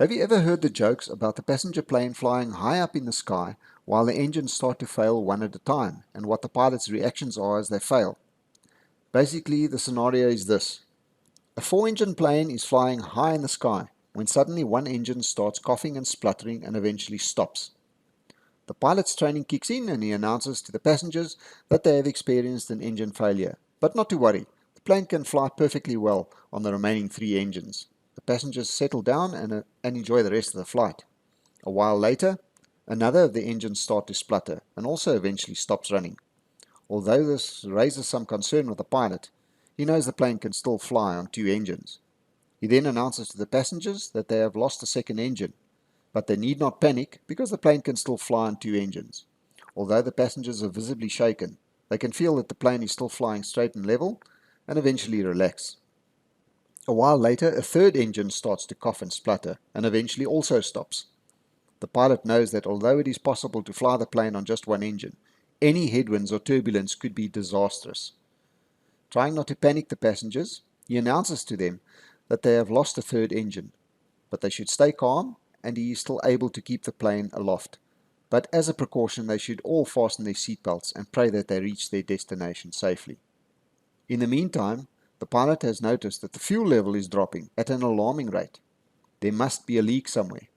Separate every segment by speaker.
Speaker 1: Have you ever heard the jokes about the passenger plane flying high up in the sky while the engines start to fail one at a time, and what the pilot's reactions are as they fail? Basically, the scenario is this. A four-engine plane is flying high in the sky when suddenly one engine starts coughing and spluttering and eventually stops. The pilot's training kicks in and he announces to the passengers that they have experienced an engine failure. But not to worry, the plane can fly perfectly well on the remaining three engines. The passengers settle down and enjoy the rest of the flight. A while later, another of the engines starts to splutter and also eventually stops running. Although this raises some concern with the pilot, he knows the plane can still fly on two engines. He then announces to the passengers that they have lost a second engine, but they need not panic because the plane can still fly on two engines. Although the passengers are visibly shaken, they can feel that the plane is still flying straight and level and eventually relax. A while later, a third engine starts to cough and splutter and eventually also stops. The pilot knows that although it is possible to fly the plane on just one engine, any headwinds or turbulence could be disastrous. Trying not to panic the passengers, he announces to them that they have lost a third engine, but they should stay calm and he is still able to keep the plane aloft. But as a precaution, they should all fasten their seatbelts and pray that they reach their destination safely. In the meantime, the pilot has noticed that the fuel level is dropping at an alarming rate. There must be a leak somewhere.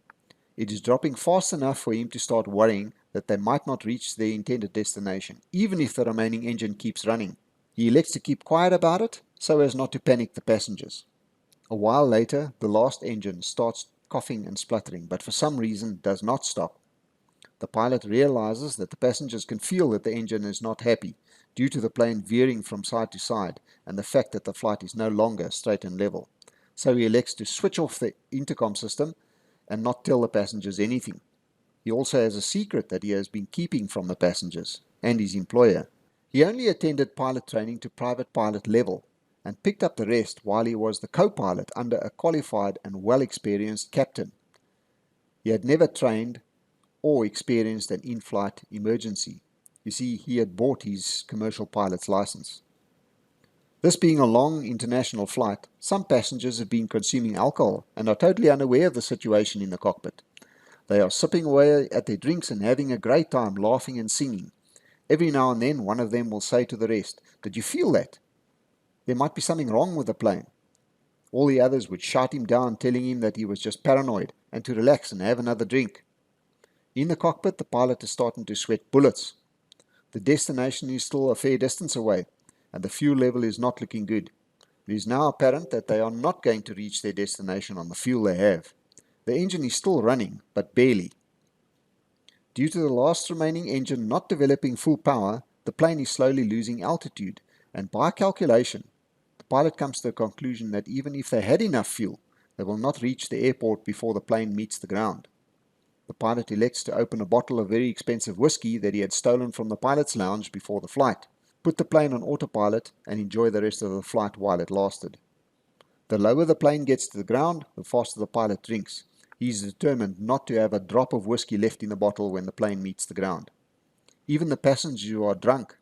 Speaker 1: It is dropping fast enough for him to start worrying that they might not reach their intended destination, even if the remaining engine keeps running. He elects to keep quiet about it so as not to panic the passengers. A while later, the last engine starts coughing and spluttering, but for some reason does not stop. The pilot realizes that the passengers can feel that the engine is not happy due to the plane veering from side to side and the fact that the flight is no longer straight and level. So he elects to switch off the intercom system and not tell the passengers anything. He also has a secret that he has been keeping from the passengers and his employer. He only attended pilot training to private pilot level and picked up the rest while he was the co-pilot under a qualified and well-experienced captain. He had never trained or experienced an in-flight emergency. You see, he had bought his commercial pilot's license. This being a long international flight, some passengers have been consuming alcohol and are totally unaware of the situation in the cockpit. They are sipping away at their drinks and having a great time laughing and singing. Every now and then one of them will say to the rest, "Did you feel that? There might be something wrong with the plane." All the others would shout him down, telling him that he was just paranoid and to relax and have another drink. In the cockpit, the pilot is starting to sweat bullets. The destination is still a fair distance away, and the fuel level is not looking good. It is now apparent that they are not going to reach their destination on the fuel they have. The engine is still running, but barely. Due to the last remaining engine not developing full power, the plane is slowly losing altitude, and by calculation, the pilot comes to the conclusion that even if they had enough fuel, they will not reach the airport before the plane meets the ground. The pilot elects to open a bottle of very expensive whiskey that he had stolen from the pilot's lounge before the flight, put the plane on autopilot, and enjoy the rest of the flight while it lasted. The lower the plane gets to the ground, the faster the pilot drinks. He is determined not to have a drop of whiskey left in the bottle when the plane meets the ground. Even the passengers who are drunk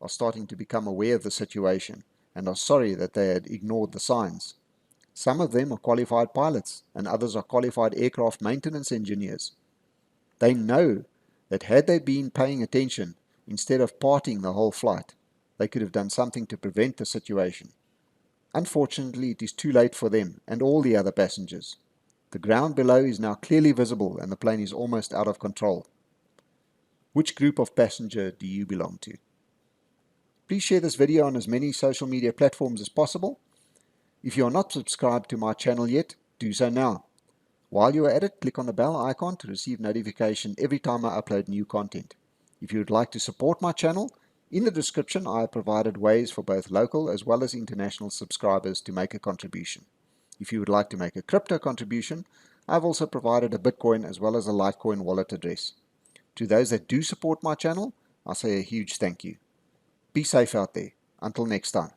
Speaker 1: are starting to become aware of the situation and are sorry that they had ignored the signs. Some of them are qualified pilots and others are qualified aircraft maintenance engineers. They know that had they been paying attention instead of partying the whole flight, they could have done something to prevent the situation. Unfortunately, it is too late for them and all the other passengers. The ground below is now clearly visible and the plane is almost out of control. Which group of passenger do you belong to? Please share this video on as many social media platforms as possible. If you are not subscribed to my channel yet, do so now. While you are at it, click on the bell icon to receive notification every time I upload new content. If you would like to support my channel, in the description I have provided ways for both local as well as international subscribers to make a contribution. If you would like to make a crypto contribution, I have also provided a Bitcoin as well as a Litecoin wallet address. To those that do support my channel, I say a huge thank you. Be safe out there. Until next time.